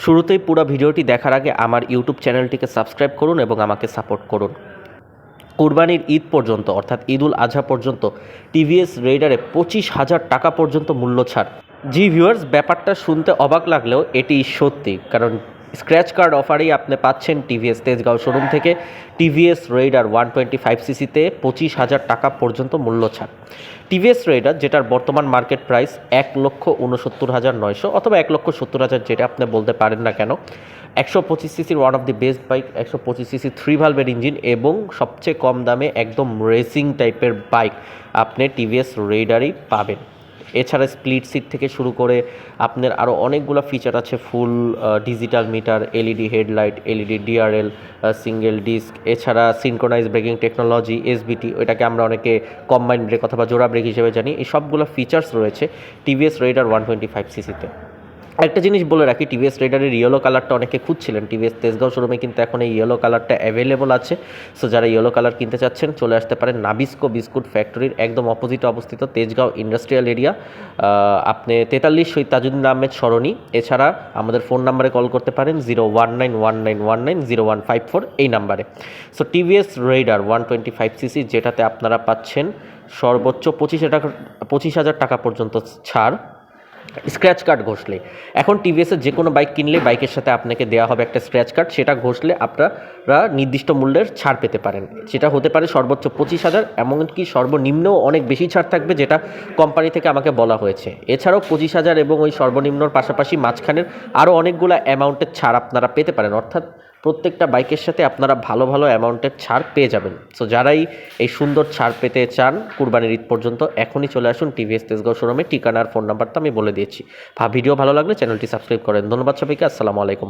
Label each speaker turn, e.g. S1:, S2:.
S1: শুরুতেই পুরো ভিডিওটি দেখার আগে আমার ইউটিউব চ্যানেলটিকে সাবস্ক্রাইব করুন এবং আমাকে সাপোর্ট করুন। কুরবানির ঈদ পর্যন্ত অর্থাৎ ঈদুল আজহা পর্যন্ত টিভিএস রেইডারে 25,000 টাকা পর্যন্ত মূল্য ছাড়। জি ভিউয়ার্স, ব্যাপারটা শুনতে অবাক লাগলেও এটি সত্যি, কারণ স্ক্র্যাচ কার্ড অফারেই আপনি পাচ্ছেন টিভিএস তেজগাঁও শোরুম থেকে টিভিএস রেইডার 125সিসিতে 25,000 টাকা পর্যন্ত মূল্য ছাড়। টিভিএস রেইডার যেটার বর্তমান মার্কেট প্রাইস 1,69,900 অথবা 1,70,000, যেটা আপনি বলতে পারেন না কেন, 125সিসির one of the best bike, 125সিসি 3 ভালভের ইঞ্জিন এবং সবচেয়ে কম দামে একদম রেসিং টাইপের বাইক আপনি টিভিএস রেইডারই পাবেন। এছাড়া স্প্লিট সিট থেকে শুরু করে আপনার আরও অনেকগুলো ফিচার আছে, full digital meter, LED headlight, LED DRL, single disc, এছাড়া সিনক্রোনাইজ ব্রেকিং টেকনোলজি, এসবিটি, ওইটাকে আমরা অনেকে কম্বাইন্ড ব্রেক অথবা জোড়া ব্রেক হিসেবে জানি। এই সবগুলো ফিচার্স রয়েছে টিভিএস রেইডার 125সিসিতে। একটা জিনিস বলে রাখি, টিভিএস রেইডারের ইয়েলো কালারটা অনেকে খুঁজছিলেন, টিভিএস তেজগাঁও শোরুমে কিন্তু এখন এই ইয়েলো কালারটা অ্যাভেলেবল আছে। সো যারা ইয়েলো কালার কিনতে চাচ্ছেন চলে আসতে পারেন নাবিস্কো বিস্কুট ফ্যাক্টরির একদম অপোজিটে অবস্থিত তেজগাঁও ইন্ডাস্ট্রিয়াল এরিয়া। আপনি 43 শহীদ তাজুদ্দিন আহমেদ সরণি। এছাড়া আমাদের ফোন নাম্বারে কল করতে পারেন 01919190154 এই নাম্বারে। সো টিভিএস রেইডার 125সিসি যেটাতে আপনারা পাচ্ছেন সর্বোচ্চ 25,000 টাকা পর্যন্ত ছাড় স্ক্র্যাচ কার্ড ঘষলে। এখন টিভিএসের যে কোনো বাইক কিনলে বাইকের সাথে আপনাকে দেওয়া হবে একটা স্ক্র্যাচ কার্ড, সেটা ঘষলে আপনারা নির্দিষ্ট মূল্যের ছাড় পেতে পারেন। সেটা হতে পারে সর্বোচ্চ 25,000, এমনকি সর্বনিম্নও অনেক বেশি ছাড় থাকবে, যেটা কোম্পানি থেকে আমাকে বলা হয়েছে। এছাড়াও 25,000 এবং ওই সর্বনিম্নর পাশাপাশি মাঝখানের আরও অনেকগুলো অ্যামাউন্টের ছাড় আপনারা পেতে পারেন, অর্থাৎ প্রত্যেকটা বাইকের সাথে আপনারা ভালো ভালো অ্যামাউন্টের ছাড় পেয়ে যাবেন। সো যারাই এই সুন্দর ছাড় পেতে চান কুরবানির ঈদ পর্যন্ত, এখনই চলে আসুন টিভিএস তেজগাঁও শোরুমে। ঠিকানা আর ফোন নাম্বার তো আমি বলে দিয়েছি। ভিডিও ভালো লাগলে চ্যানেলটি সাবস্ক্রাইব করেন। ধন্যবাদ সবাইকে। আসসালামু আলাইকুম।